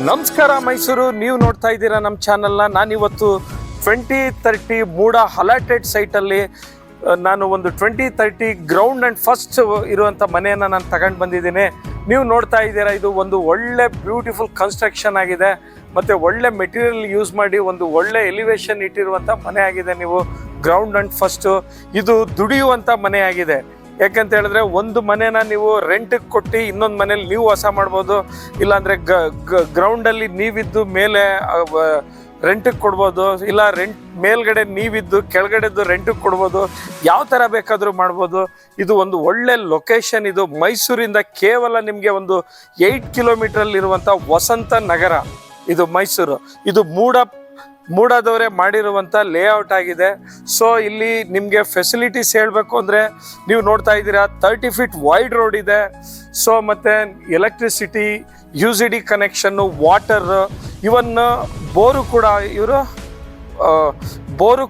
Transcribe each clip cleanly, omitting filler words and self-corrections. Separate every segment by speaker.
Speaker 1: ನಮಸ್ಕಾರ ಮೈಸೂರು, ನೀವು ನೋಡ್ತಾ ಇದ್ದೀರಾ ನಮ್ಮ ಚಾನಲ್ನ. ನಾನಿವತ್ತು 2030 ಮೂಡ ಅಲಾಟೆಡ್ ಸೈಟಲ್ಲಿ ನಾನು ಒಂದು 2030 ಗ್ರೌಂಡ್ ಆ್ಯಂಡ್ ಫಸ್ಟ್ ಇರುವಂಥ ಮನೆಯನ್ನು ನಾನು ತಗೊಂಡು ಬಂದಿದ್ದೀನಿ. ನೀವು ನೋಡ್ತಾ ಇದ್ದೀರಾ, ಇದು ಒಂದು ಒಳ್ಳೆ ಬ್ಯೂಟಿಫುಲ್ ಕನ್ಸ್ಟ್ರಕ್ಷನ್ ಆಗಿದೆ ಮತ್ತು ಒಳ್ಳೆ ಮೆಟೀರಿಯಲ್ ಯೂಸ್ ಮಾಡಿ ಒಂದು ಒಳ್ಳೆ ಎಲಿವೇಶನ್ ಇಟ್ಟಿರುವಂಥ ಮನೆ ಆಗಿದೆ. ನೀವು ಗ್ರೌಂಡ್ ಆ್ಯಂಡ್ ಫಸ್ಟು ಇದು ದುಡಿಯುವಂಥ ಮನೆ ಆಗಿದೆ. ಯಾಕಂತ ಹೇಳಿದ್ರೆ ಒಂದು ಮನೇನ ನೀವು ರೆಂಟಿಗೆ ಕೊಟ್ಟು ಇನ್ನೊಂದು ಮನೇಲಿ ನೀವು ವಾಸ ಮಾಡ್ಬೋದು, ಇಲ್ಲಾಂದರೆ ಗ್ರೌಂಡಲ್ಲಿ ನೀವಿದ್ದು ಮೇಲೆ ರೆಂಟಿಗೆ ಕೊಡ್ಬೋದು, ಇಲ್ಲ ಮೇಲ್ಗಡೆ ನೀವಿದ್ದು ಕೆಳಗಡೆದ್ದು ರೆಂಟಿಗೆ ಕೊಡ್ಬೋದು. ಯಾವ ಥರ ಬೇಕಾದರೂ ಮಾಡ್ಬೋದು. ಇದು ಒಂದು ಒಳ್ಳೆ ಲೊಕೇಶನ್. ಇದು ಮೈಸೂರಿಂದ ಕೇವಲ ನಿಮಗೆ ಒಂದು 8 ಕಿಲೋಮೀಟ್ರಲ್ಲಿರುವಂಥ ವಸಂತ ನಗರ ಇದು ಮೈಸೂರು. ಇದು ಮೂಡದವರೇ ಮಾಡಿರುವಂಥ ಲೇಔಟ್ ಆಗಿದೆ. ಸೊ ಇಲ್ಲಿ ನಿಮಗೆ ಫೆಸಿಲಿಟೀಸ್ ಹೇಳಬೇಕು ಅಂದರೆ ನೀವು ನೋಡ್ತಾ ಇದ್ದೀರಾ, 30 ಫೀಟ್ ವೈಡ್ ರೋಡ್ ಇದೆ. ಸೊ ಮತ್ತು ಎಲೆಕ್ಟ್ರಿಸಿಟಿ, UGD ಕನೆಕ್ಷನ್ನು, ವಾಟರ್, ಇವನ್ ಬೋರು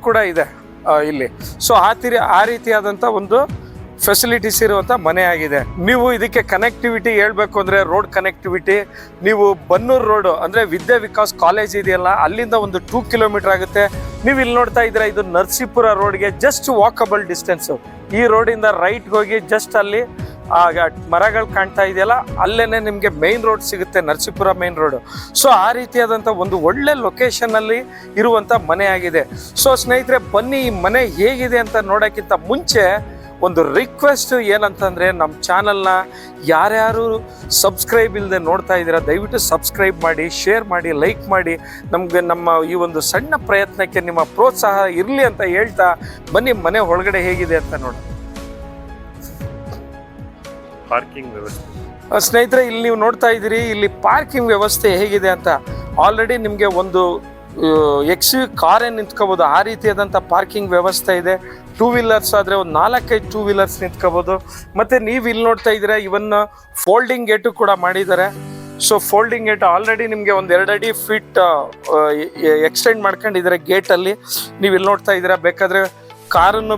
Speaker 1: ಕೂಡ ಇದೆ ಇಲ್ಲಿ. ಸೊ ಆ ರೀತಿಯಾದಂಥ ಒಂದು ಫೆಸಿಲಿಟೀಸ್ ಇರುವಂಥ ಮನೆ ಆಗಿದೆ. ನೀವು ಇದಕ್ಕೆ ಕನೆಕ್ಟಿವಿಟಿ ಹೇಳಬೇಕು ಅಂದರೆ ರೋಡ್ ಕನೆಕ್ಟಿವಿಟಿ, ನೀವು ಬನ್ನೂರು ರೋಡು ಅಂದರೆ ವಿದ್ಯಾ ವಿಕಾಸ್ ಕಾಲೇಜ್ ಇದೆಯಲ್ಲ, ಅಲ್ಲಿಂದ ಒಂದು 2 ಕಿಲೋಮೀಟರ್ ಆಗುತ್ತೆ. ನೀವು ಇಲ್ಲಿ ನೋಡ್ತಾ ಇದ್ದೀರಾ, ಇದು ನರಸೀಪುರ ರೋಡ್ಗೆ ಜಸ್ಟ್ ವಾಕಬಲ್ ಡಿಸ್ಟೆನ್ಸು. ಈ ರೋಡಿಂದ ರೈಟ್ಗೆ ಹೋಗಿ ಜಸ್ಟ್ ಅಲ್ಲಿ ಮರಗಳು ಕಾಣ್ತಾ ಇದೆಯಲ್ಲ, ಅಲ್ಲೇ ನಿಮಗೆ ಮೇನ್ ರೋಡ್ ಸಿಗುತ್ತೆ, ನರಸೀಪುರ ಮೇನ್ ರೋಡು. ಸೊ ಆ ರೀತಿಯಾದಂಥ ಒಂದು ಒಳ್ಳೆ ಲೊಕೇಶನಲ್ಲಿ ಇರುವಂಥ ಮನೆ ಆಗಿದೆ. ಸೊ ಸ್ನೇಹಿತರೆ, ಬನ್ನಿ ಈ ಮನೆ ಹೇಗಿದೆ ಅಂತ ನೋಡೋಕ್ಕಿಂತ ಮುಂಚೆ ಒಂದು ರಿಕ್ವೆಸ್ಟ್ ಏನಂತಂದರೆ, ನಮ್ಮ ಚಾನಲ್ನ ಯಾರ್ಯಾರು ಸಬ್ಸ್ಕ್ರೈಬ್ ಇಲ್ಲದೆ ನೋಡ್ತಾ ಇದ್ದೀರಾ, ದಯವಿಟ್ಟು ಸಬ್ಸ್ಕ್ರೈಬ್ ಮಾಡಿ, ಶೇರ್ ಮಾಡಿ, ಲೈಕ್ ಮಾಡಿ. ನಮ್ಮ ಈ ಒಂದು ಸಣ್ಣ ಪ್ರಯತ್ನಕ್ಕೆ ನಿಮ್ಮ ಪ್ರೋತ್ಸಾಹ ಇರಲಿ ಅಂತ ಹೇಳ್ತಾ ಬನ್ನಿ ಮನೆ ಒಳಗಡೆ ಹೇಗಿದೆ ಅಂತ ನೋಡಿ.
Speaker 2: ಪಾರ್ಕಿಂಗ್ ವ್ಯವಸ್ಥೆ
Speaker 1: ಸ್ನೇಹಿತರೆ, ಇಲ್ಲಿ ನೀವು ನೋಡ್ತಾ ಇದ್ದೀರಿ, ಇಲ್ಲಿ ಪಾರ್ಕಿಂಗ್ ವ್ಯವಸ್ಥೆ ಹೇಗಿದೆ ಅಂತ. ಆಲ್ರೆಡಿ ನಿಮಗೆ ಒಂದು XUV ಕಾರೇ ನಿಂತ್ಕೋಬೋದು, ಆ ರೀತಿಯಾದಂಥ ಪಾರ್ಕಿಂಗ್ ವ್ಯವಸ್ಥೆ ಇದೆ. 2 ವೀಲರ್ಸ್ ಆದರೆ ಒಂದು 4-5 2 ವೀಲರ್ಸ್ ನಿಂತ್ಕೋಬೋದು. ಮತ್ತು ನೀವು ಇಲ್ಲಿ ನೋಡ್ತಾ ಇದ್ದೀರಾ, ಇವನ್ನ ಫೋಲ್ಡಿಂಗ್ ಗೇಟು ಕೂಡ ಮಾಡಿದ್ದಾರೆ. ಸೊ ಫೋಲ್ಡಿಂಗ್ ಗೇಟ್ ಆಲ್ರೆಡಿ ನಿಮಗೆ ಒಂದು 2 ಅಡಿ ಫೀಟ್ ಎಕ್ಸ್ಟೆಂಡ್ ಮಾಡ್ಕೊಂಡಿದ್ದಾರೆ ಗೇಟಲ್ಲಿ. ನೀವು ಇಲ್ಲಿ ನೋಡ್ತಾ ಇದ್ದೀರಾ, ಬೇಕಾದರೆ ಕಾರನ್ನು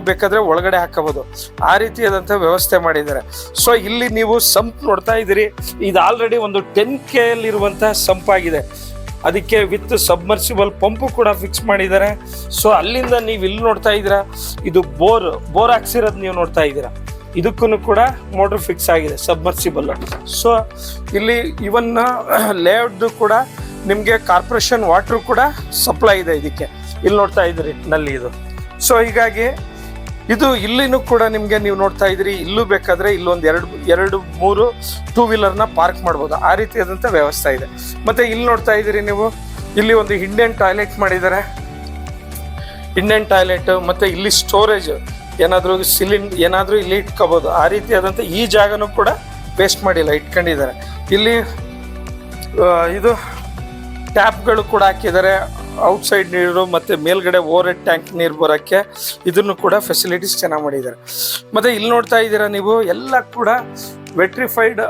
Speaker 1: ಒಳಗಡೆ ಹಾಕಬಹುದು, ಆ ರೀತಿಯಾದಂಥ ವ್ಯವಸ್ಥೆ ಮಾಡಿದ್ದಾರೆ. ಸೊ ಇಲ್ಲಿ ನೀವು ಸಂಪ್ ನೋಡ್ತಾ ಇದ್ದೀರಿ, ಇದು ಆಲ್ರೆಡಿ ಒಂದು 10K ಇರುವಂಥ ಸಂಪ್ ಆಗಿದೆ. ಅದಕ್ಕೆ ವಿತ್ ಸಬ್ಮರ್ಸಿಬಲ್ ಪಂಪು ಕೂಡ ಫಿಕ್ಸ್ ಮಾಡಿದ್ದಾರೆ. ಸೊ ಅಲ್ಲಿಂದ ನೀವು ಇಲ್ಲಿ ನೋಡ್ತಾ ಇದ್ದೀರಾ, ಇದು ಬೋರ್ ಹಾಕ್ಸಿರೋದು ನೀವು ನೋಡ್ತಾ ಇದ್ದೀರಾ. ಇದಕ್ಕೂ ಕೂಡ ಮೋಟ್ರ್ ಫಿಕ್ಸ್ ಆಗಿದೆ, ಸಬ್ಮರ್ಸಿಬಲ್. ಸೊ ಇಲ್ಲಿ ಇವನ್ನ ಲೇಔಟ್ದು ಕೂಡ ನಿಮಗೆ ಕಾರ್ಪೊರೇಷನ್ ವಾಟ್ರು ಕೂಡ ಸಪ್ಲೈ ಇದೆ ಇದಕ್ಕೆ. ಇಲ್ಲಿ ನೋಡ್ತಾ ಇದ್ದೀರಿ ನಲ್ಲಿ ಇದು. ಸೊ ಹೀಗಾಗಿ ಇದು ಇಲ್ಲಿನೂ ಕೂಡ ನಿಮಗೆ ನೀವು ನೋಡ್ತಾ ಇದ್ದೀರಿ, ಇಲ್ಲೂ ಬೇಕಾದರೆ ಇಲ್ಲೊಂದು 2-3 2 ವೀಲರ್ನ ಪಾರ್ಕ್ ಮಾಡ್ಬೋದು, ಆ ರೀತಿಯಾದಂಥ ವ್ಯವಸ್ಥೆ ಇದೆ. ಮತ್ತು ಇಲ್ಲಿ ನೋಡ್ತಾ ಇದ್ದೀರಿ ನೀವು, ಇಲ್ಲಿ ಒಂದು ಇಂಡಿಯನ್ ಟಾಯ್ಲೆಟ್ ಮಾಡಿದ್ದಾರೆ, ಇಂಡಿಯನ್ ಟಾಯ್ಲೆಟ್. ಮತ್ತು ಇಲ್ಲಿ ಸ್ಟೋರೇಜ್ ಏನಾದರೂ ಇಲ್ಲಿ ಇಟ್ಕೋಬೋದು, ಆ ರೀತಿಯಾದಂಥ ಈ ಜಾಗನೂ ಕೂಡ ವೇಸ್ಟ್ ಮಾಡಿಲ್ಲ, ಇಟ್ಕೊಂಡಿದ್ದಾರೆ. ಇಲ್ಲಿ ಇದು ಟ್ಯಾಪ್ಗಳು ಕೂಡ ಹಾಕಿದ್ದಾರೆ, ಔಟ್ಸೈಡ್ ನೀರು ಮತ್ತು ಮೇಲ್ಗಡೆ ಓವರ್ ಹೆಡ್ ಟ್ಯಾಂಕ್ ನೀರು ಬರೋಕ್ಕೆ ಇದನ್ನು ಕೂಡ ಫೆಸಿಲಿಟೀಸ್ ಚೆನ್ನಾಗಿ ಮಾಡಿದ್ದಾರೆ. ಮತ್ತು ಇಲ್ಲಿ ನೋಡ್ತಾ ಇದ್ದೀರಾ ನೀವು, ಎಲ್ಲ ಕೂಡ ವೆಟ್ರಿಫೈಡ್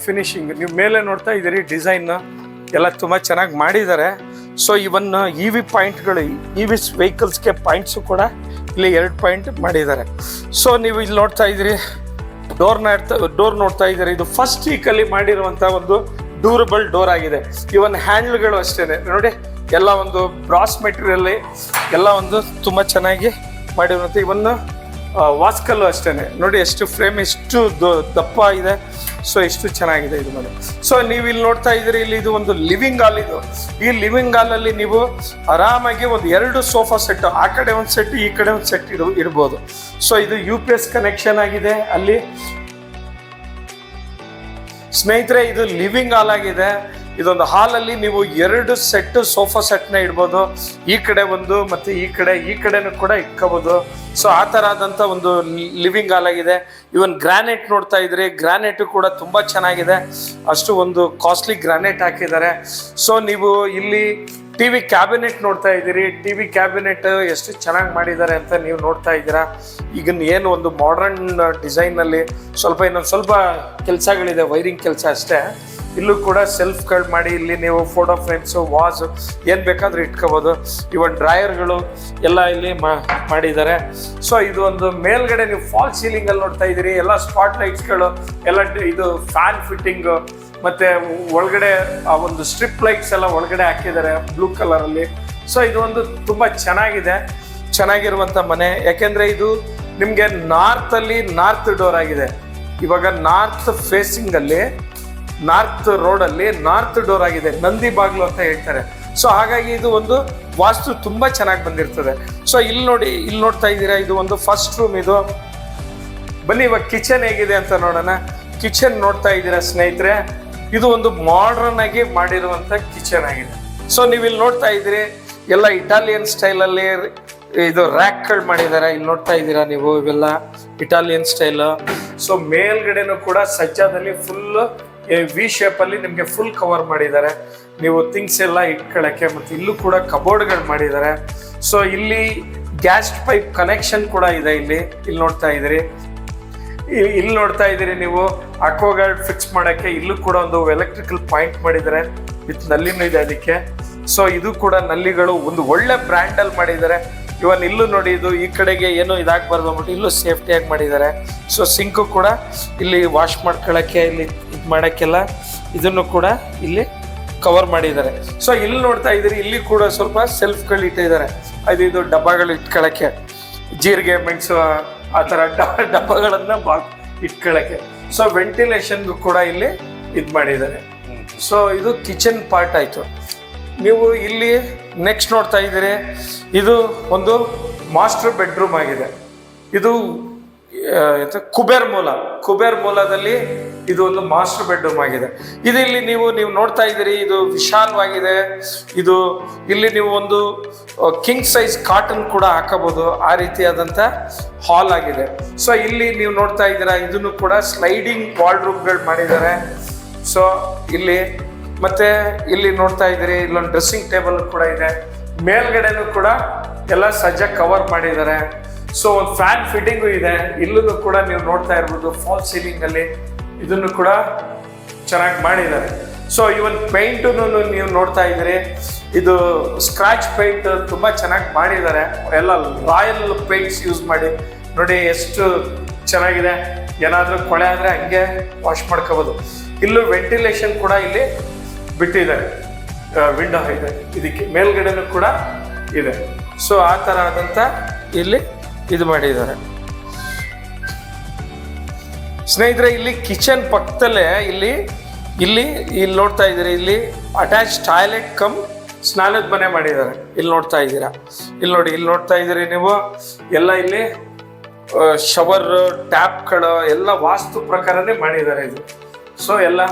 Speaker 1: ಫಿನಿಶಿಂಗ್. ನೀವು ಮೇಲೆ ನೋಡ್ತಾ ಇದ್ದೀರಿ, ಡಿಸೈನ್ ಎಲ್ಲ ತುಂಬ ಚೆನ್ನಾಗಿ ಮಾಡಿದ್ದಾರೆ. ಸೊ ಇವನ್ EV ಪಾಯಿಂಟ್ಗಳು, EV ವೆಹಿಕಲ್ಸ್ಗೆ ಪಾಯಿಂಟ್ಸು ಕೂಡ ಇಲ್ಲಿ 2 ಪಾಯಿಂಟ್ ಮಾಡಿದ್ದಾರೆ. ಸೊ ನೀವು ಇಲ್ಲಿ ನೋಡ್ತಾ ಇದ್ದೀರಿ, ಡೋರ್ ನೋಡ್ತಾ ಇದ್ದೀರಿ, ಇದು ಫಸ್ಟ್ ವೀಕಲ್ಲಿ ಮಾಡಿರುವಂಥ ಒಂದು ಡ್ಯೂರಬಲ್ ಡೋರ್ ಆಗಿದೆ. ಇವನ್ ಹ್ಯಾಂಡ್ಲ್ಗಳು ಅಷ್ಟೇ ನೋಡಿ, ಎಲ್ಲ ಒಂದು ಬ್ರಾಸ್ ಮೆಟೀರಿಯಲ್ಲಿ ಎಲ್ಲ ಒಂದು ತುಂಬ ಚೆನ್ನಾಗಿ ಮಾಡಿರುವಂಥ. ಇವನ್ನ ವಾಸ್ಕಲ್ಲು ಅಷ್ಟೇ ನೋಡಿ, ಎಷ್ಟು ಫ್ರೇಮ್ ಎಷ್ಟು ದಪ್ಪ ಇದೆ. ಸೊ ಎಷ್ಟು ಚೆನ್ನಾಗಿದೆ ಇದು ಮನೆ. ಸೊ ನೀವು ಇಲ್ಲಿ ನೋಡ್ತಾ ಇದ್ದೀರಿ, ಇಲ್ಲಿ ಇದು ಒಂದು ಲಿವಿಂಗ್ ಹಾಲ್. ಇದು ಈ ಲಿವಿಂಗ್ ಹಾಲಲ್ಲಿ ನೀವು ಆರಾಮಾಗಿ ಒಂದು 2 ಸೋಫಾ ಸೆಟ್, ಆ ಕಡೆ ಒಂದು ಸೆಟ್, ಈ ಕಡೆ ಒಂದು ಸೆಟ್ ಇಡ್ಬೋದು. ಸೊ ಇದು UPS ಕನೆಕ್ಷನ್ ಆಗಿದೆ ಅಲ್ಲಿ. ಸ್ನೇಹಿತರೆ, ಇದು ಲಿವಿಂಗ್ ಹಾಲ್ ಆಗಿದೆ. ಇದೊಂದು ಹಾಲಲ್ಲಿ ನೀವು 2 ಸೆಟ್ ಸೋಫಾ ಸೆಟ್ನ ಇಡ್ಬೋದು, ಈ ಕಡೆ ಒಂದು ಮತ್ತು ಈ ಕಡೆನೂ ಕೂಡ ಇಟ್ಕೋಬೋದು. ಸೊ ಆ ಥರ ಆದಂಥ ಒಂದು ಲಿವಿಂಗ್ ಹಾಲ್ ಆಗಿದೆ. ಇವನ್ ಗ್ರಾನೈಟ್ ನೋಡ್ತಾ ಇದ್ರಿ, ಗ್ರಾನೈಟು ಕೂಡ ತುಂಬ ಚೆನ್ನಾಗಿದೆ, ಅಷ್ಟು ಒಂದು ಕಾಸ್ಟ್ಲಿ ಗ್ರಾನೈಟ್ ಹಾಕಿದ್ದಾರೆ. ಸೊ ನೀವು ಇಲ್ಲಿ TV ಕ್ಯಾಬಿನೆಟ್ ನೋಡ್ತಾ ಇದ್ದೀರಿ, TV ಕ್ಯಾಬಿನೆಟ್ ಎಷ್ಟು ಚೆನ್ನಾಗಿ ಮಾಡಿದ್ದಾರೆ ಅಂತ ನೀವು ನೋಡ್ತಾ ಇದ್ದೀರಾ. ಈಗ ಏನು ಒಂದು ಮಾಡರ್ನ್ ಡಿಸೈನಲ್ಲಿ ಇನ್ನೊಂದು ಸ್ವಲ್ಪ ಕೆಲಸಗಳಿದೆ, ವೈರಿಂಗ್ ಕೆಲಸ ಅಷ್ಟೇ. ಇಲ್ಲೂ ಕೂಡ ಸೆಲ್ಫ್ಗಳು ಮಾಡಿ, ಇಲ್ಲಿ ನೀವು ಫೋಟೋ ಫ್ರೇಮ್ಸು, ವಾಸು ಏನು ಬೇಕಾದರೂ ಇಟ್ಕೋಬೋದು. ಇವನ್ ಡ್ರಾಯರ್ಗಳು ಎಲ್ಲ ಇಲ್ಲಿ ಮಾಡಿದ್ದಾರೆ. ಸೊ ಇದು ಒಂದು ಮೇಲ್ಗಡೆ ನೀವು ಫಾಲ್ ಸೀಲಿಂಗಲ್ಲಿ ನೋಡ್ತಾ ಇದ್ದೀರಿ, ಎಲ್ಲ ಸ್ಪಾಟ್ ಲೈಟ್ಸ್ಗಳು, ಎಲ್ಲ ಇದು ಫ್ಯಾನ್ ಫಿಟ್ಟಿಂಗು, ಮತ್ತೆ ಒಳಗಡೆ ಆ ಒಂದು ಸ್ಟ್ರಿಪ್ ಲೈಟ್ಸ್ ಎಲ್ಲ ಒಳಗಡೆ ಹಾಕಿದ್ದಾರೆ ಬ್ಲೂ ಕಲರಲ್ಲಿ. ಸೊ ಇದು ಒಂದು ತುಂಬ ಚೆನ್ನಾಗಿರುವಂಥ ಮನೆ. ಯಾಕೆಂದರೆ ಇದು ನಿಮಗೆ ನಾರ್ತಲ್ಲಿ ನಾರ್ತ್ ಡೋರ್ ಆಗಿದೆ. ಇವಾಗ ನಾರ್ತ್ ಫೇಸಿಂಗಲ್ಲಿ ನಾರ್ತ್ ರೋಡಲ್ಲಿ ನಾರ್ತ್ ಡೋರ್ ಆಗಿದೆ, ನಂದಿ ಬಾಗ್ಲು ಅಂತ ಹೇಳ್ತಾರೆ. ಸೊ ಹಾಗಾಗಿ ಇದು ಒಂದು ವಾಸ್ತು ತುಂಬ ಚೆನ್ನಾಗಿ ಬಂದಿರ್ತದೆ. ಸೊ ಇಲ್ಲಿ ನೋಡ್ತಾ ಇದ್ದೀರಾ, ಇದು ಒಂದು ಫಸ್ಟ್ ರೂಮ್. ಇದು ಬನ್ನಿ ಇವಾಗ ಕಿಚನ್ ಹೇಗಿದೆ ಅಂತ ನೋಡೋಣ. ಕಿಚನ್ ನೋಡ್ತಾ ಇದ್ದೀರಾ ಸ್ನೇಹಿತರೆ, ಇದು ಒಂದು ಮಾಡರ್ನ್ ಆಗಿ ಮಾಡಿರುವಂಥ ಕಿಚನ್ ಆಗಿದೆ. ಸೊ ನೀವು ಇಲ್ಲಿ ನೋಡ್ತಾ ಇದ್ದೀರಿ ಎಲ್ಲ ಇಟಾಲಿಯನ್ ಸ್ಟೈಲಲ್ಲಿ ಇದು ರ್ಯಾಕ್ಗಳು ಮಾಡಿದ್ದಾರೆ. ಇಲ್ಲಿ ನೋಡ್ತಾ ಇದ್ದೀರಾ ನೀವು, ಇವೆಲ್ಲ ಇಟಾಲಿಯನ್ ಸ್ಟೈಲ್. ಸೊ ಮೇಲ್ಗಡೆನೂ ಕೂಡ ಸಜ್ಜಾದಲ್ಲಿ ಫುಲ್ ವಿ ಶೇಪಲ್ಲಿ ನಿಮಗೆ ಫುಲ್ ಕವರ್ ಮಾಡಿದ್ದಾರೆ. ನೀವು ಥಿಂಗ್ಸ್ ಎಲ್ಲ ಇಟ್ಕೊಳ್ಳೋಕ್ಕೆ. ಮತ್ತು ಇಲ್ಲೂ ಕೂಡ ಕಬೋರ್ಡ್ಗಳು ಮಾಡಿದ್ದಾರೆ. ಸೊ ಇಲ್ಲಿ ಗ್ಯಾಸ್ ಪೈಪ್ ಕನೆಕ್ಷನ್ ಕೂಡ ಇದೆ. ಇಲ್ಲಿ ನೋಡ್ತಾ ಇದ್ದೀರಿ ನೀವು ಅಕ್ವಾಗಾರ್ಡ್ ಫಿಕ್ಸ್ ಮಾಡೋಕ್ಕೆ. ಇಲ್ಲೂ ಕೂಡ ಒಂದು ಎಲೆಕ್ಟ್ರಿಕಲ್ ಪಾಯಿಂಟ್ ಮಾಡಿದ್ದಾರೆ, ವಿತ್ ನಲ್ಲಿನೂ ಇದೆ ಅದಕ್ಕೆ. ಸೊ ಇದು ಕೂಡ ನಲ್ಲಿಗಳು ಒಂದು ಒಳ್ಳೆ ಬ್ರ್ಯಾಂಡಲ್ಲಿ ಮಾಡಿದ್ದಾರೆ. ಇವನ್ ಇಲ್ಲೂ ನೋಡಿ, ಇದು ಈ ಕಡೆಗೆ ಏನೋ ಇದಾಗಬಾರ್ದು ಅಂದ್ಬಿಟ್ಟು ಇಲ್ಲೂ ಸೇಫ್ಟಿಯಾಗಿ ಮಾಡಿದ್ದಾರೆ. ಸೊ ಸಿಂಕು ಕೂಡ ಇಲ್ಲಿ ವಾಶ್ ಮಾಡ್ಕೊಳ್ಳೋಕ್ಕೆ, ಇಲ್ಲಿ ಇದು ಮಾಡೋಕ್ಕೆಲ್ಲ ಇದನ್ನು ಕೂಡ ಇಲ್ಲಿ ಕವರ್ ಮಾಡಿದ್ದಾರೆ. ಸೊ ಇಲ್ಲಿ ನೋಡ್ತಾ ಇದ್ದೀರಿ, ಇಲ್ಲಿ ಕೂಡ ಸ್ವಲ್ಪ ಸೆಲ್ಫ್ಗಳು ಇಟ್ಟಿದ್ದಾರೆ. ಇದು ಡಬ್ಬಗಳು ಇಟ್ಕೊಳ್ಳೋಕ್ಕೆ, ಜೀರಿಗೆ ಮೆಣಸು ಆ ಥರ ಡಬ್ಬಗಳನ್ನು ಇಟ್ಕೊಳ್ಳೋಕ್ಕೆ. ಸೊ ವೆಂಟಿಲೇಷನ್ಗೂ ಕೂಡ ಇಲ್ಲಿ ಇದು ಮಾಡಿದ್ದಾರೆ. ಸೊ ಇದು ಕಿಚನ್ ಪಾರ್ಟ್ ಆಯಿತು. ನೀವು ಇಲ್ಲಿ ನೆಕ್ಸ್ಟ್ ನೋಡ್ತಾ ಇದ್ದೀರಿ, ಇದು ಒಂದು ಮಾಸ್ಟರ್ ಬೆಡ್ರೂಮ್ ಆಗಿದೆ. ಇದು ಕುಬೇರ್ ಮೂಲದಲ್ಲಿ ಇದು ಒಂದು ಮಾಸ್ಟರ್ ಬೆಡ್ರೂಮ್ ಆಗಿದೆ. ಇದು ಇಲ್ಲಿ ನೀವು ನೋಡ್ತಾ ಇದ್ದೀರಿ, ಇದು ವಿಶಾಲವಾಗಿದೆ. ಇದು ಇಲ್ಲಿ ನೀವು ಒಂದು ಕಿಂಗ್ ಸೈಜ್ ಕಾಟನ್ ಕೂಡ ಹಾಕಬಹುದು, ಆ ರೀತಿಯಾದಂಥ ಹಾಲ್ ಆಗಿದೆ. ಸೊ ಇಲ್ಲಿ ನೀವು ನೋಡ್ತಾ ಇದ್ದೀರಾ, ಇದನ್ನು ಕೂಡ ಸ್ಲೈಡಿಂಗ್ ವಾರ್ಡ್ರೋಬ್ಗಳು ಮಾಡಿದ್ದಾರೆ. ಸೊ ಇಲ್ಲಿ ಮತ್ತೆ ಇಲ್ಲಿ ನೋಡ್ತಾ ಇದ್ದೀರಿ, ಇಲ್ಲೊಂದು ಡ್ರೆಸ್ಸಿಂಗ್ ಟೇಬಲ್ ಕೂಡ ಇದೆ. ಮೇಲ್ಗಡೆನೂ ಕೂಡ ಎಲ್ಲ ಸಜ್ಜಾಗಿ ಕವರ್ ಮಾಡಿದ್ದಾರೆ. ಸೊ ಒಂದು ಫ್ಯಾನ್ ಫಿಟ್ಟಿಂಗು ಇದೆ. ಇಲ್ಲೂ ಕೂಡ ನೀವು ನೋಡ್ತಾ ಇರ್ಬೋದು, ಫಾಲ್ ಸೀಲಿಂಗ್ ಅಲ್ಲಿ ಇದನ್ನು ಕೂಡ ಚೆನ್ನಾಗಿ ಮಾಡಿದ್ದಾರೆ. ಸೊ ಇವನ್ ಪೇಂಟು ನೀವು ನೋಡ್ತಾ ಇದ್ದೀರಿ, ಇದು ಸ್ಕ್ರಾಚ್ ಪೇಂಟ್ ತುಂಬ ಚೆನ್ನಾಗಿ ಮಾಡಿದ್ದಾರೆ. ಎಲ್ಲ ರಾಯಲ್ ಪೇಂಟ್ಸ್ ಯೂಸ್ ಮಾಡಿ ನೋಡಿ ಎಷ್ಟು ಚೆನ್ನಾಗಿದೆ. ಏನಾದರೂ ಕೊಳೆ ಆದರೆ ಹಂಗೆ ವಾಶ್ ಮಾಡ್ಕೋಬೋದು. ಇಲ್ಲೂ ವೆಂಟಿಲೇಷನ್ ಕೂಡ ಇಲ್ಲಿ ಬಿಟ್ಟಿದ್ದಾರೆ, ವಿಂಡೋ ಇದೆ ಇದಕ್ಕೆ, ಮೇಲ್ಗಡೆನೂ ಕೂಡ ಇದೆ. ಸೊ ಆ ಥರ ಆದಂಥ ಇಲ್ಲಿ ಇದು ಮಾಡಿದ್ದಾರೆ. ಸ್ನೇಹಿತರೆ, ಇಲ್ಲಿ ಕಿಚನ್ ಪಕ್ಕದಲ್ಲೇ ಇಲ್ಲಿ ನೋಡ್ತಾ ಇದ್ದೀರಿ, ಇಲ್ಲಿ ಅಟ್ಯಾಚ್ ಟಾಯ್ಲೆಟ್ ಕಮ್ ಸ್ನಾನದ ಮನೆ ಮಾಡಿದ್ದಾರೆ. ಇಲ್ಲಿ ನೋಡ್ತಾ ಇದ್ದೀರಾ, ಇಲ್ಲಿ ನೋಡ್ತಾ ಇದ್ದೀರಿ ನೀವು, ಎಲ್ಲ ಇಲ್ಲಿ ಶವರ್ ಟ್ಯಾಪ್ಗಳು ಎಲ್ಲ ವಾಸ್ತು ಪ್ರಕಾರನೇ ಮಾಡಿದ್ದಾರೆ ಇದು. ಸೊ ಎಲ್ಲ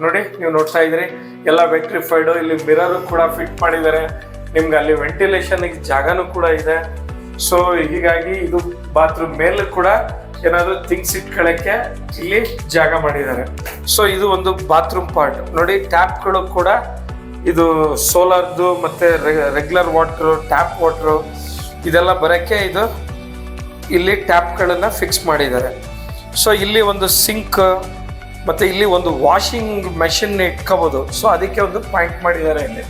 Speaker 1: ನೋಡಿ, ನೀವು ನೋಡ್ತಾ ಇದ್ದೀರಿ, ಎಲ್ಲ ವೆಟ್ರಿಫೈಡು. ಇಲ್ಲಿ ಮಿರರು ಕೂಡ ಫಿಟ್ ಮಾಡಿದ್ದಾರೆ. ನಿಮ್ಗೆ ಅಲ್ಲಿ ವೆಂಟಿಲೇಷನ್ ಜಾಗನೂ ಕೂಡ ಇದೆ. ಸೊ ಹೀಗಾಗಿ ಇದು ಬಾತ್ರೂಮ್ ಮೇಲೆ ಕೂಡ ಏನಾದರೂ ಥಿಂಗ್ಸ್ ಇಟ್ಕೊಳ್ಳೋಕ್ಕೆ ಇಲ್ಲಿ ಜಾಗ ಮಾಡಿದ್ದಾರೆ. ಸೊ ಇದು ಒಂದು ಬಾತ್ರೂಮ್ ಪಾರ್ಟ್ ನೋಡಿ. ಟ್ಯಾಪ್ಗಳು ಕೂಡ ಇದು ಸೋಲಾರ್ದು ಮತ್ತು ರೆಗ್ಯುಲರ್ ವಾಟ್ರು, ಟ್ಯಾಪ್ ವಾಟ್ರು ಇದೆಲ್ಲ ಬರೋಕ್ಕೆ ಇದು ಇಲ್ಲಿ ಟ್ಯಾಪ್ಗಳನ್ನು ಫಿಕ್ಸ್ ಮಾಡಿದ್ದಾರೆ. ಸೊ ಇಲ್ಲಿ ಒಂದು ಸಿಂಕ್ ಮತ್ತು ಇಲ್ಲಿ ಒಂದು ವಾಷಿಂಗ್ ಮೆಷಿನ್ ಇಟ್ಕೋಬೋದು. ಸೊ ಅದಕ್ಕೆ ಒಂದು ಪಾಯಿಂಟ್ ಮಾಡಿದ್ದಾರೆ ಇಲ್ಲಿ,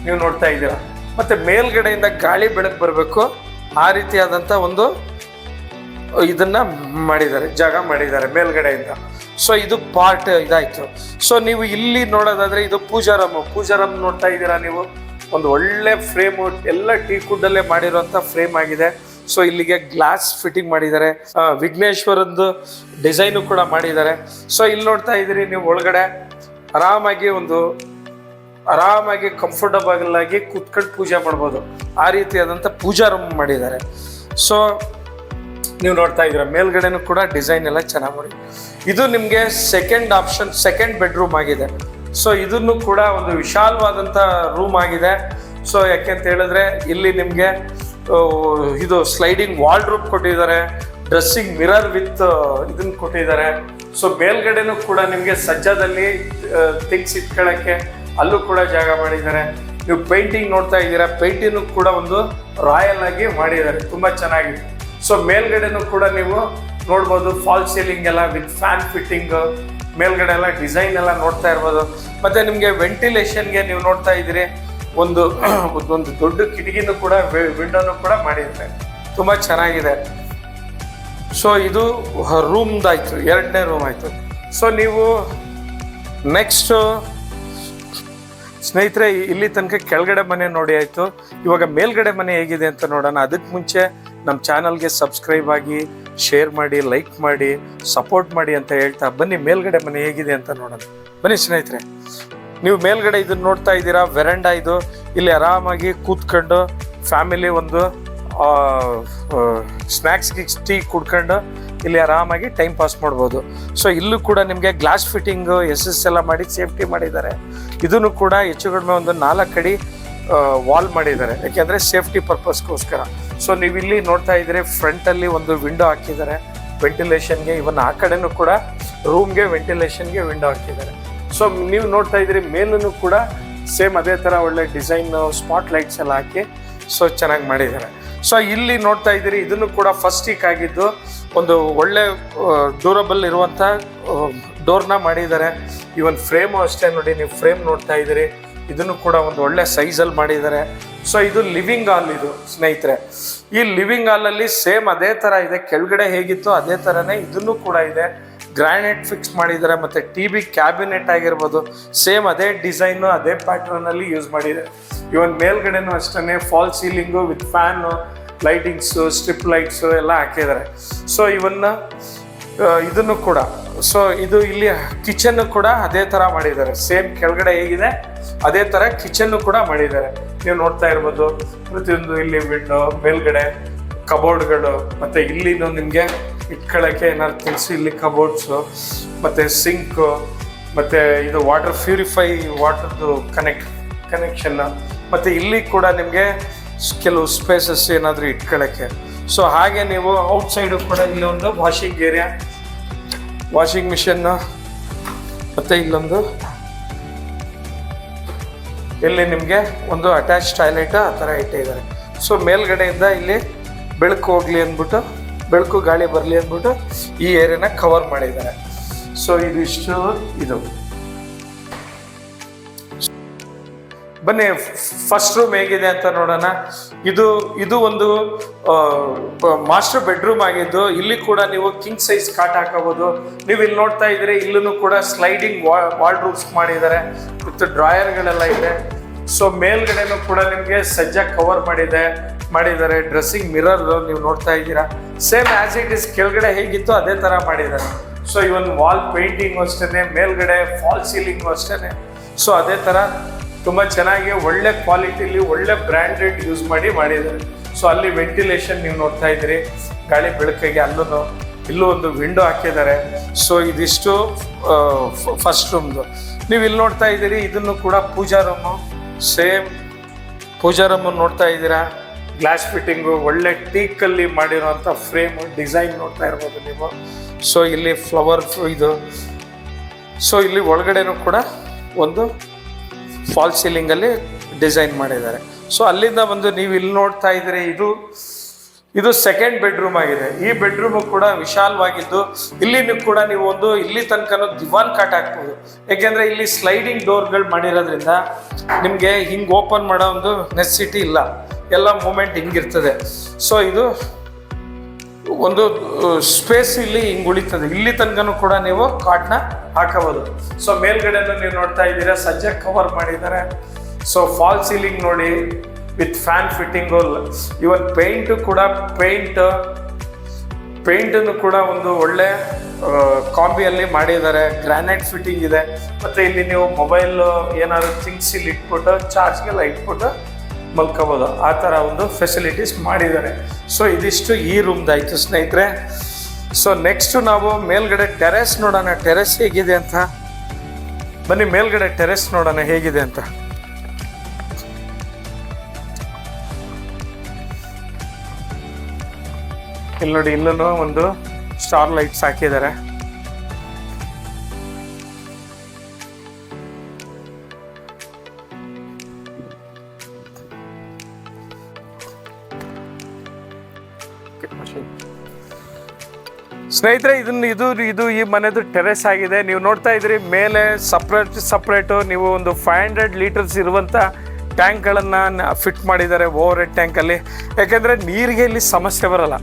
Speaker 1: ನೀವು ನೋಡ್ತಾ ಇದ್ದೀರಾ. ಮತ್ತು ಮೇಲ್ಗಡೆಯಿಂದ ಗಾಳಿ ಬೆಳಕು ಬರಬೇಕು, ಆ ರೀತಿಯಾದಂಥ ಒಂದು ಇದನ್ನು ಮಾಡಿದ್ದಾರೆ, ಜಾಗ ಮಾಡಿದ್ದಾರೆ ಮೇಲ್ಗಡೆಯಿಂದ. ಸೊ ಇದು ಪಾರ್ಟ್ ಇದಾಯಿತು. ಸೊ ನೀವು ಇಲ್ಲಿ ನೋಡೋದಾದರೆ ಇದು ಪೂಜಾ ರೂಮ್ ನೋಡ್ತಾ ಇದ್ದೀರಾ ನೀವು. ಒಂದು ಒಳ್ಳೆ ಫ್ರೇಮು, ಎಲ್ಲ ಟೀ ಕುಡ್ಡಲ್ಲೇ ಮಾಡಿರೋಂಥ ಫ್ರೇಮ್ ಆಗಿದೆ. ಸೊ ಇಲ್ಲಿಗೆ ಗ್ಲಾಸ್ ಫಿಟ್ಟಿಂಗ್ ಮಾಡಿದ್ದಾರೆ, ವಿಘ್ನೇಶ್ವರಂದು ಡಿಸೈನು ಕೂಡ ಮಾಡಿದ್ದಾರೆ. ಸೊ ಇಲ್ಲಿ ನೋಡ್ತಾ ಇದ್ದೀರಿ ನೀವು, ಒಳಗಡೆ ಆರಾಮಾಗಿ ಕಂಫರ್ಟಬಲ್ ಆಗಿ ಕೂತ್ಕೊಂಡು ಪೂಜೆ ಮಾಡ್ಬೋದು, ಆ ರೀತಿಯಾದಂಥ ಪೂಜಾ ರೂಮ್ ಮಾಡಿದ್ದಾರೆ. ಸೊ ನೀವು ನೋಡ್ತಾ ಇದ್ದೀರಾ, ಮೇಲ್ಗಡೆನೂ ಕೂಡ ಡಿಸೈನ್ ಎಲ್ಲ ಚೆನ್ನಾಗಿ ಮಾಡಿ. ಇದು ನಿಮಗೆ ಸೆಕೆಂಡ್ ಬೆಡ್ರೂಮ್ ಆಗಿದೆ. ಸೊ ಇದನ್ನು ಕೂಡ ಒಂದು ವಿಶಾಲವಾದಂಥ ರೂಮ್ ಆಗಿದೆ. ಸೊ ಯಾಕೆಂತ ಹೇಳಿದ್ರೆ ಇಲ್ಲಿ ನಿಮಗೆ ಇದು ಸ್ಲೈಡಿಂಗ್ ವಾರ್ಡ್ರೋಬ್ ಕೊಟ್ಟಿದ್ದಾರೆ, ಡ್ರೆಸ್ಸಿಂಗ್ ಮಿರರ್ ವಿತ್ ಇದನ್ನ ಕೊಟ್ಟಿದ್ದಾರೆ. ಸೊ ಮೇಲ್ಗಡೆನೂ ಕೂಡ ನಿಮಗೆ ಸಜ್ಜಾದಲ್ಲಿ ಥಿಂಗ್ಸ್ ಇಟ್ಕೊಳ್ಳೋಕ್ಕೆ ಅಲ್ಲೂ ಕೂಡ ಜಾಗ ಮಾಡಿದ್ದಾರೆ. ನೀವು ಪೇಂಟಿಂಗ್ ನೋಡ್ತಾ ಇದ್ದೀರಾ, ಪೇಂಟಿಂಗ್ ಕೂಡ ಒಂದು ರಾಯಲ್ ಆಗಿ ಮಾಡಿದ್ದಾರೆ, ತುಂಬ ಚೆನ್ನಾಗಿದೆ. ಸೊ ಮೇಲ್ಗಡೆನೂ ಕೂಡ ನೀವು ನೋಡ್ಬೋದು, ಫಾಲ್ ಸೀಲಿಂಗ್ ಎಲ್ಲ ವಿತ್ ಫ್ಯಾನ್ ಫಿಟ್ಟಿಂಗ್, ಮೇಲ್ಗಡೆ ಎಲ್ಲ ಡಿಸೈನ್ ಎಲ್ಲ ನೋಡ್ತಾ ಇರ್ಬೋದು. ಮತ್ತು ನಿಮಗೆ ವೆಂಟಿಲೇಷನ್ಗೆ ನೀವು ನೋಡ್ತಾ ಇದ್ದೀರಿ, ಒಂದು ದೊಡ್ಡ ಕಿಟಕಿನೂ ಕೂಡ ವಿಂಡೋನು ಕೂಡ ಮಾಡಿದ್ದಾರೆ, ತುಂಬ ಚೆನ್ನಾಗಿದೆ. ಸೊ ಇದು ರೂಮ್ದಾಯ್ತು, ಎರಡನೇ ರೂಮ್ ಆಯಿತು. ಸೊ ನೀವು ನೆಕ್ಸ್ಟು ಸ್ನೇಹಿತರೆ, ಇಲ್ಲಿ ತನಕ ಕೆಳಗಡೆ ಮನೆ ನೋಡಿ ಆಯಿತು. ಇವಾಗ ಮೇಲ್ಗಡೆ ಮನೆ ಹೇಗಿದೆ ಅಂತ ನೋಡೋಣ. ಅದಕ್ಕೆ ಮುಂಚೆ ನಮ್ಮ ಚಾನಲ್ಗೆ ಸಬ್ಸ್ಕ್ರೈಬ್ ಆಗಿ, ಶೇರ್ ಮಾಡಿ, ಲೈಕ್ ಮಾಡಿ, ಸಪೋರ್ಟ್ ಮಾಡಿ ಅಂತ ಹೇಳ್ತಾ ಬನ್ನಿ ಮೇಲ್ಗಡೆ ಮನೆ ಹೇಗಿದೆ ಅಂತ ನೋಡೋಣ. ಬನ್ನಿ ಸ್ನೇಹಿತರೆ, ನೀವು ಮೇಲ್ಗಡೆ ಇದನ್ನು ನೋಡ್ತಾ ಇದ್ದೀರಾ, ವೆರಂಡಾ ಇದು. ಇಲ್ಲಿ ಆರಾಮಾಗಿ ಕೂತ್ಕೊಂಡು ಫ್ಯಾಮಿಲಿ ಒಂದು ಸ್ನ್ಯಾಕ್ಸ್ ಟೀ ಕುಡ್ಕೊಂಡು ಇಲ್ಲಿ ಆರಾಮಾಗಿ ಟೈಮ್ ಪಾಸ್ ಮಾಡ್ಬೋದು. ಸೊ ಇಲ್ಲೂ ಕೂಡ ನಿಮಗೆ ಗ್ಲಾಸ್ ಫಿಟ್ಟಿಂಗು ಎಲ್ಲ ಮಾಡಿ ಸೇಫ್ಟಿ ಮಾಡಿದ್ದಾರೆ. ಇದನ್ನು ಕೂಡ ಹೆಚ್ಚು ಕಡಿಮೆ ಒಂದು 4 ಅಡಿ ವಾಲ್ ಮಾಡಿದ್ದಾರೆ, ಯಾಕೆಂದರೆ ಸೇಫ್ಟಿ ಪರ್ಪಸ್ಗೋಸ್ಕರ. ಸೊ ನೀವು ಇಲ್ಲಿ ನೋಡ್ತಾ ಇದ್ದೀರಿ, ಫ್ರಂಟಲ್ಲಿ ಒಂದು ವಿಂಡೋ ಹಾಕಿದ್ದಾರೆ ವೆಂಟಿಲೇಷನ್ಗೆ. ಇವನ್ ಆ ಕಡೆನೂ ಕೂಡ ರೂಮ್ಗೆ ವೆಂಟಿಲೇಷನ್ಗೆ ವಿಂಡೋ ಹಾಕಿದ್ದಾರೆ. ಸೊ ನೀವು ನೋಡ್ತಾ ಇದ್ದೀರಿ, ಮೇಲೂ ಕೂಡ ಸೇಮ್ ಅದೇ ಥರ ಒಳ್ಳೆ ಡಿಸೈನು, ಸ್ಪಾಟ್ ಲೈಟ್ಸ್ ಎಲ್ಲ ಹಾಕಿ ಸೊ ಚೆನ್ನಾಗಿ ಮಾಡಿದ್ದಾರೆ. ಸೊ ಇಲ್ಲಿ ನೋಡ್ತಾ ಇದ್ದೀರಿ, ಇದನ್ನು ಕೂಡ ಫಸ್ಟ್ ವೀಕ್ ಆಗಿದ್ದು ಒಂದು ಒಳ್ಳೆ ಡ್ಯೂರಬಲ್ ಇರುವಂಥ ಡೋರ್ನ ಮಾಡಿದ್ದಾರೆ. ಇವನ್ ಫ್ರೇಮು ಅಷ್ಟೇ ನೋಡಿ, ನೀವು ಫ್ರೇಮ್ ನೋಡ್ತಾ ಇದ್ದೀರಿ, ಇದನ್ನು ಕೂಡ ಒಂದು ಒಳ್ಳೆ ಸೈಜಲ್ಲಿ ಮಾಡಿದ್ದಾರೆ. ಸೊ ಇದು ಲಿವಿಂಗ್ ಹಾಲ್ ಇದು ಸ್ನೇಹಿತರೆ. ಈ ಲಿವಿಂಗ್ ಹಾಲಲ್ಲಿ ಸೇಮ್ ಅದೇ ಥರ ಇದೆ, ಕೆಳಗಡೆ ಹೇಗಿತ್ತು ಅದೇ ಥರನೇ ಇದನ್ನು ಕೂಡ ಇದೆ. ಗ್ರಾನೈಟ್ ಫಿಕ್ಸ್ ಮಾಡಿದ್ದಾರೆ, ಮತ್ತು TV ಕ್ಯಾಬಿನೆಟ್ ಆಗಿರ್ಬೋದು ಸೇಮ್ ಅದೇ ಡಿಸೈನು, ಅದೇ ಪ್ಯಾಟ್ರನಲ್ಲಿ ಯೂಸ್ ಮಾಡಿದ್ದಾರೆ. ಇವನ್ ಮೇಲ್ಗಡೆನೂ ಅಷ್ಟೇ fall ceiling with fan, lightings, strip lights ಎಲ್ಲ ಹಾಕಿದ್ದಾರೆ. ಸೊ ಇದನ್ನು ಕೂಡ, ಸೊ ಇದು ಇಲ್ಲಿ ಕಿಚನ್ನು ಕೂಡ ಅದೇ ಥರ ಮಾಡಿದ್ದಾರೆ. ಸೇಮ್ ಕೆಳಗಡೆ ಹೇಗಿದೆ ಅದೇ ಥರ ಕಿಚನ್ನು ಕೂಡ ಮಾಡಿದ್ದಾರೆ. ನೀವು ನೋಡ್ತಾ ಇರ್ಬೋದು, ಪ್ರತಿಯೊಂದು ಇಲ್ಲಿ ವಿಂಡೋ, ಮೇಲ್ಗಡೆ ಕಬೋರ್ಡ್ಗಳು, ಮತ್ತು ಇಲ್ಲಿನೂ ನಿಮಗೆ ಇಟ್ಕೊಳ್ಳೋಕ್ಕೆ ಏನಾದ್ರು ತಿನಿಸು, ಇಲ್ಲಿ ಕಬೋರ್ಡ್ಸು, ಮತ್ತು ಸಿಂಕು, ಮತ್ತು ಇದು ವಾಟರ್ ಪ್ಯೂರಿಫೈ ವಾಟರ್ದು ಕನೆಕ್ಷನ್ನು, ಮತ್ತು ಇಲ್ಲಿ ಕೂಡ ನಿಮಗೆ ಕೆಲವು ಸ್ಪೇಸಸ್ ಏನಾದರೂ ಇಟ್ಕೊಳ್ಳೋಕ್ಕೆ. ಸೊ ಹಾಗೆ ನೀವು ಔಟ್ಸೈಡು ಕೂಡ ಇಲ್ಲಿ ಒಂದು ವಾಷಿಂಗ್ ಏರಿಯಾ, ವಾಷಿಂಗ್ ಮಿಷನ್ನು, ಮತ್ತು ಇಲ್ಲೊಂದು ಇಲ್ಲಿ ನಿಮಗೆ ಒಂದು ಅಟ್ಯಾಚ್ ಟಾಯ್ಲೆಟ್ ಆ ಥರ ಇಟ್ಟಿದ್ದಾರೆ. ಸೊ ಮೇಲ್ಗಡೆಯಿಂದ ಇಲ್ಲಿ ಬೆಳಕು ಹೋಗಲಿ ಅಂದ್ಬಿಟ್ಟು, ಬೆಳಕು ಗಾಳಿ ಬರಲಿ ಅಂದ್ಬಿಟ್ಟು ಈ ಏರಿಯಾನ ಕವರ್ ಮಾಡಿದ್ದಾರೆ. ಸೊ ಇದಿಷ್ಟು ಇದು. ಬನ್ನಿ ಫಸ್ಟ್ ರೂಮ್ ಹೇಗಿದೆ ಅಂತ ನೋಡೋಣ. ಇದು ಒಂದು ಮಾಸ್ಟರ್ ಬೆಡ್ರೂಮ್ ಆಗಿದ್ದು, ಇಲ್ಲಿ ಕೂಡ ನೀವು ಕಿಂಗ್ ಸೈಜ್ ಕಾಟ್ ಹಾಕೋಬೋದು. ನೀವು ಇಲ್ಲಿ ನೋಡ್ತಾ ಇದ್ದೀರಿ, ಇಲ್ಲೂ ಕೂಡ ಸ್ಲೈಡಿಂಗ್ ವಾರ್ಡ್ರೋಬ್ಸ್ ಮಾಡಿದ್ದಾರೆ, ವಿತ್ ಡ್ರಾಯರ್ಗಳೆಲ್ಲ ಇದೆ. ಸೊ ಮೇಲ್ಗಡೆನೂ ಕೂಡ ನಿಮಗೆ ಸಜ್ಜಾಗಿ ಕವರ್ ಮಾಡಿದ್ದಾರೆ. ಡ್ರೆಸ್ಸಿಂಗ್ ಮಿರರ್ ನೀವು ನೋಡ್ತಾ ಇದ್ದೀರಾ, ಸೇಮ್ ಆ್ಯಸ್ ಇಟ್ ಇಸ್ ಕೆಳಗಡೆ ಹೇಗಿತ್ತು ಅದೇ ಥರ ಮಾಡಿದ್ದಾರೆ. ಸೊ ಇವನ್ ವಾಲ್ ಪೇಂಟಿಂಗು ಅಷ್ಟೇ, ಮೇಲ್ಗಡೆ ಫಾಲ್ ಸೀಲಿಂಗು ಅಷ್ಟೇ. ಸೊ ಅದೇ ಥರ ತುಂಬ ಚೆನ್ನಾಗಿ ಒಳ್ಳೆ ಕ್ವಾಲಿಟಿಲಿ ಒಳ್ಳೆ ಬ್ರ್ಯಾಂಡೆಡ್ ಯೂಸ್ ಮಾಡಿದ್ದಾರೆ. ಸೊ ಅಲ್ಲಿ ವೆಂಟಿಲೇಷನ್ ನೀವು ನೋಡ್ತಾ ಇದ್ದೀರಿ, ಗಾಳಿ ಬೆಳಕಿಗೆ ಇಲ್ಲೂ ಒಂದು ವಿಂಡೋ ಹಾಕಿದ್ದಾರೆ. ಸೊ ಇದಿಷ್ಟು ಫಸ್ಟ್ ರೂಮ್ದು. ನೀವು ಇಲ್ಲಿ ನೋಡ್ತಾ ಇದ್ದೀರಿ, ಇದನ್ನು ಕೂಡ ಪೂಜಾ ರೂಮು, ಸೇಮ್ ಪೂಜಾ ರೂಮನ್ನು ನೋಡ್ತಾ ಇದ್ದೀರಾ. ಗ್ಲಾಸ್ ಫಿಟ್ಟಿಂಗು, ಒಳ್ಳೆ ಟೀಕಲ್ಲಿ ಮಾಡಿರೋಂಥ ಫ್ರೇಮು, ಡಿಸೈನ್ ನೋಡ್ತಾ ಇರ್ಬೋದು ನೀವು. ಸೊ ಇಲ್ಲಿ ಫ್ಲವರ್ ಇದು. ಸೊ ಇಲ್ಲಿ ಒಳಗಡೆನೂ ಕೂಡ ಒಂದು ಫಾಲ್ ಸೀಲಿಂಗಲ್ಲಿ ಡಿಸೈನ್ ಮಾಡಿದ್ದಾರೆ. ಸೊ ಅಲ್ಲಿಂದ ಬಂದು ನೀವು ಇಲ್ಲಿ ನೋಡ್ತಾ ಇದ್ದೀರಿ, ಇದು ಸೆಕೆಂಡ್ ಬೆಡ್ರೂಮ್ ಆಗಿದೆ. ಈ ಬೆಡ್ರೂಮು ಕೂಡ ವಿಶಾಲವಾಗಿದ್ದು, ಇಲ್ಲಿನೂ ಕೂಡ ನೀವು ಇಲ್ಲಿ ತನಕ ದಿವಾನ್ ಕಾಟ್ ಹಾಕ್ಬೋದು. ಯಾಕೆಂದರೆ ಇಲ್ಲಿ ಸ್ಲೈಡಿಂಗ್ ಡೋರ್ಗಳು ಮಾಡಿರೋದ್ರಿಂದ ನಿಮಗೆ ಹಿಂಗೆ ಓಪನ್ ಮಾಡೋ ಒಂದು ನೆಸೆಸಿಟಿ ಇಲ್ಲ, ಎಲ್ಲ ಮೂಮೆಂಟ್ ಹಿಂಗಿರ್ತದೆ. ಸೊ ಇದು ಒಂದು ಸ್ಪೇಸ್ ಇಲ್ಲಿ ಹಿಂಗೆ ಉಳಿತದೆ. ಇಲ್ಲಿ ತನಕನೂ ಕೂಡ ನೀವು ಕಾಟ್ನ ಹಾಕಬಹುದು. ಸೊ ಮೇಲ್ಗಡೆನೂ ನೀವು ನೋಡ್ತಾ ಇದ್ದೀರಾ, ಸಜ್ಜಾಗಿ ಕವರ್ ಮಾಡಿದ್ದಾರೆ. ಸೊ ಫಾಲ್ ಸೀಲಿಂಗ್ ನೋಡಿ, with fan fitting. Even paint ಕೂಡ ಪೇಂಟನ್ನು ಕೂಡ ಒಂದು ಒಳ್ಳೆ ಕಾಂಬಿಯಲ್ಲಿ ಮಾಡಿದ್ದಾರೆ. ಗ್ರಾನೈಟ್ ಫಿಟ್ಟಿಂಗ್ ಇದೆ. ಮತ್ತು ಇಲ್ಲಿ ನೀವು ಮೊಬೈಲ್ ಏನಾದ್ರು ಥಿಂಗ್ಸ್ ಇಲ್ಲಿ ಇಟ್ಬಿಟ್ಟು ಚಾರ್ಜ್ಗೆಲ್ಲ ಇಟ್ಬಿಟ್ಟು ಮಲ್ಕೋಬೋದು, ಆ ಥರ ಒಂದು ಫೆಸಿಲಿಟೀಸ್ ಮಾಡಿದ್ದಾರೆ. ಸೊ ಇದಿಷ್ಟು ಈ ರೂಮ್ದಾಯಿತು ಸ್ನೇಹಿತರೆ. ಸೊ ನೆಕ್ಸ್ಟು ನಾವು ಮೇಲ್ಗಡೆ ಟೆರೆಸ್ ನೋಡೋಣ, ಟೆರೆಸ್ ಹೇಗಿದೆ ಅಂತ. ಬನ್ನಿ ಮೇಲ್ಗಡೆ ಟೆರೆಸ್ ನೋಡೋಣ ಹೇಗಿದೆ ಅಂತ. ಇಲ್ಲಿ ನೋಡಿ, ಇಲ್ಲೂ ಒಂದು ಸ್ಟಾರ್ ಲೈಟ್ಸ್ ಹಾಕಿದ್ದಾರೆ. ಸ್ನೇಹಿತರೆ, ಇದು ಈ ಮನೆದು ಟೆರೆಸ್ ಆಗಿದೆ. ನೀವು ನೋಡ್ತಾ ಇದ್ದೀರಿ, ಮೇಲೆ ಸಪ್ರೇಟು ನೀವು ಒಂದು 500 ಲೀಟರ್ಸ್ ಇರುವಂಥ ಟ್ಯಾಂಕ್ಗಳನ್ನು ಫಿಟ್ ಮಾಡಿದ್ದಾರೆ ಓವರ್ ಹೆಡ್ ಟ್ಯಾಂಕಲ್ಲಿ. ಯಾಕೆಂದರೆ ನೀರಿಗೆ ಇಲ್ಲಿ ಸಮಸ್ಯೆ ಬರಲ್ಲ.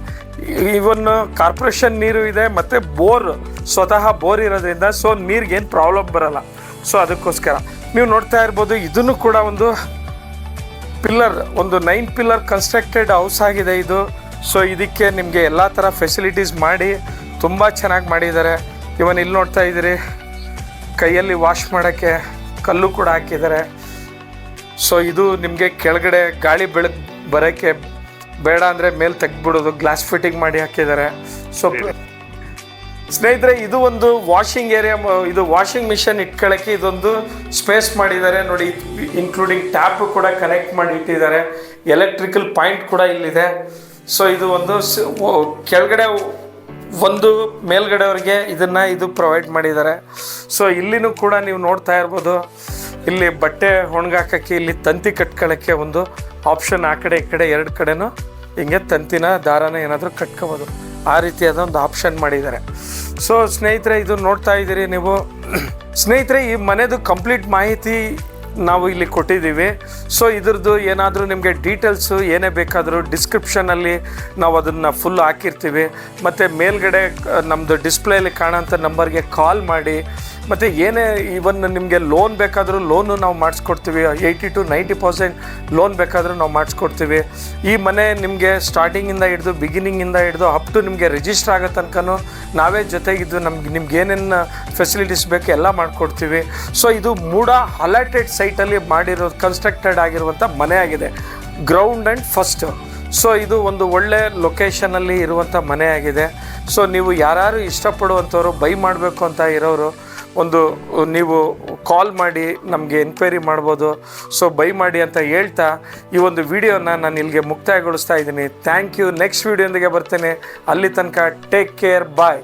Speaker 1: ಇವನ್ ಕಾರ್ಪೊರೇಷನ್ ನೀರು ಇದೆ, ಮತ್ತು ಸ್ವತಃ ಬೋರ್ ಇರೋದ್ರಿಂದ ಸೊ ನೀರಿಗೇನು ಪ್ರಾಬ್ಲಮ್ ಬರಲ್ಲ. ಸೊ ಅದಕ್ಕೋಸ್ಕರ ನೀವು ನೋಡ್ತಾ ಇರ್ಬೋದು, ಇದನ್ನು ಕೂಡ ಒಂದು ಪಿಲ್ಲರ್, ಒಂದು 9 ಪಿಲ್ಲರ್ ಕನ್ಸ್ಟ್ರಕ್ಟೆಡ್ ಹೌಸ್ ಆಗಿದೆ ಇದು. ಸೊ ಇದಕ್ಕೆ ನಿಮಗೆ ಎಲ್ಲ ಥರ ಫೆಸಿಲಿಟೀಸ್ ಮಾಡಿ ತುಂಬ ಚೆನ್ನಾಗಿ ಮಾಡಿದ್ದಾರೆ. ಇವನ್ ಇಲ್ಲಿ ನೋಡ್ತಾ ಇದ್ದೀರಿ, ಕೈಯಲ್ಲಿ ವಾಶ್ ಮಾಡೋಕ್ಕೆ ಕಲ್ಲು ಕೂಡ ಹಾಕಿದ್ದಾರೆ. ಸೊ ಇದು ನಿಮಗೆ ಕೆಳಗಡೆ ಗಾಳಿ ಬೆಳಕು ಬರೋಕ್ಕೆ ಬೇಡ ಅಂದರೆ ಮೇಲೆ ತೆಗೆದ್ಬಿಡೋದು, ಗ್ಲಾಸ್ ಫಿಟ್ಟಿಂಗ್ ಮಾಡಿ ಹಾಕಿದ್ದಾರೆ. ಸೊ ಸ್ನೇಹಿತರೆ, ಇದು ಒಂದು ವಾಷಿಂಗ್ ಏರಿಯಾ, ಇದು ವಾಷಿಂಗ್ ಮಿಷನ್ ಇಟ್ಕೊಳ್ಳೋಕ್ಕೆ ಇದೊಂದು ಸ್ಪೇಸ್ ಮಾಡಿದ್ದಾರೆ ನೋಡಿ. ಇನ್ಕ್ಲೂಡಿಂಗ್ ಟ್ಯಾಪ್ ಕೂಡ ಕನೆಕ್ಟ್ ಮಾಡಿ ಇಟ್ಟಿದ್ದಾರೆ. ಎಲೆಕ್ಟ್ರಿಕಲ್ ಪಾಯಿಂಟ್ ಕೂಡ ಇಲ್ಲಿದೆ. ಸೊ ಇದು ಒಂದು ಕೆಳಗಡೆ ಒಂದು ಮೇಲ್ಗಡೆಯವ್ರಿಗೆ ಇದು ಪ್ರೊವೈಡ್ ಮಾಡಿದ್ದಾರೆ. ಸೊ ಇಲ್ಲಿನೂ ಕೂಡ ನೀವು ನೋಡ್ತಾ ಇರ್ಬೋದು, ಇಲ್ಲಿ ಬಟ್ಟೆ ಒಣಗಾಕೋಕ್ಕೆ ಇಲ್ಲಿ ತಂತಿ ಕಟ್ಕೊಳ್ಳೋಕ್ಕೆ ಒಂದು ಆಪ್ಷನ್, ಆ ಕಡೆ ಈ ಕಡೆ ಎರಡು ಕಡೆನೂ ಹಿಂಗೆ ತಂತಿನ ದಾರಾನ ಏನಾದರೂ ಕಟ್ಕೋಬೋದು, ಆ ರೀತಿಯಾದ ಒಂದು ಆಪ್ಷನ್ ಮಾಡಿದ್ದಾರೆ. ಸೊ ಸ್ನೇಹಿತರೆ, ಇದು ನೋಡ್ತಾ ಇದ್ದೀರಿ ನೀವು. ಸ್ನೇಹಿತರೆ, ಈ ಮನೆದು ಕಂಪ್ಲೀಟ್ ಮಾಹಿತಿ ನಾವು ಇಲ್ಲಿ ಕೊಟ್ಟಿದ್ದೀವಿ. ಸೊ ಇದ್ರದ್ದು ಏನಾದರೂ ನಿಮಗೆ ಡೀಟೇಲ್ಸು ಏನೇ ಬೇಕಾದರೂ ಡಿಸ್ಕ್ರಿಪ್ಷನಲ್ಲಿ ನಾವು ಅದನ್ನು ಫುಲ್ ಹಾಕಿರ್ತೀವಿ. ಮತ್ತು ಮೇಲ್ಗಡೆ ನಮ್ಮದು ಡಿಸ್ಪ್ಲೇಯಲ್ಲಿ ಕಾಣೋಂಥ ನಂಬರ್ಗೆ ಕಾಲ್ ಮಾಡಿ. ಮತ್ತು ಏನೇ ಇವನ್ ನಿಮಗೆ ಲೋನ್ ಬೇಕಾದರೂ ಲೋನು ನಾವು ಮಾಡಿಸ್ಕೊಡ್ತೀವಿ. 80 to 90% ಲೋನ್ ಬೇಕಾದರೂ ನಾವು ಮಾಡಿಸ್ಕೊಡ್ತೀವಿ. ಈ ಮನೆ ನಿಮಗೆ ಸ್ಟಾರ್ಟಿಂಗಿಂದ ಹಿಡಿದು ಬಿಗಿನಿಂಗಿಂದ ಹಿಡಿದು ಅಪ್ ಟು ನಿಮಗೆ ರಿಜಿಸ್ಟರ್ ಆಗೋ ತನಕನೂ ನಾವೇ ಜೊತೆಗಿದ್ದು ನಿಮ್ಗೆ ಏನೇನು ಫೆಸಿಲಿಟೀಸ್ ಬೇಕು ಎಲ್ಲ ಮಾಡಿಕೊಡ್ತೀವಿ. ಸೊ ಇದು ಮೂಡ ಅಲಾಟೆಡ್ ಸೈಟಲ್ಲಿ ಕನ್ಸ್ಟ್ರಕ್ಟೆಡ್ ಆಗಿರುವಂಥ ಮನೆ ಆಗಿದೆ, ಗ್ರೌಂಡ್ ಆ್ಯಂಡ್ ಫಸ್ಟ್. ಸೊ ಇದು ಒಂದು ಒಳ್ಳೆ ಲೊಕೇಶನಲ್ಲಿ ಇರುವಂಥ ಮನೆ ಆಗಿದೆ. ಸೊ ನೀವು ಯಾರು ಇಷ್ಟಪಡುವಂಥವ್ರು, ಬೈ ಮಾಡಬೇಕು ಅಂತ ಇರೋರು ನೀವು ಕಾಲ್ ಮಾಡಿ ನಮಗೆ ಎನ್ಕ್ವೈರಿ ಮಾಡ್ಬೋದು. ಸೊ ಬೈ ಮಾಡಿ ಅಂತ ಹೇಳ್ತಾ ಈ ಒಂದು ವಿಡಿಯೋನ ನಾನು ಇಲ್ಲಿಗೆ ಮುಕ್ತಾಯಗೊಳಿಸ್ತಾ ಇದ್ದೀನಿ. Thank you. ನೆಕ್ಸ್ಟ್ ವಿಡಿಯೋದೊಂದಿಗೆ ಬರ್ತೇನೆ. ಅಲ್ಲಿ ತನಕ ಟೇಕ್ ಕೇರ್, ಬಾಯ್.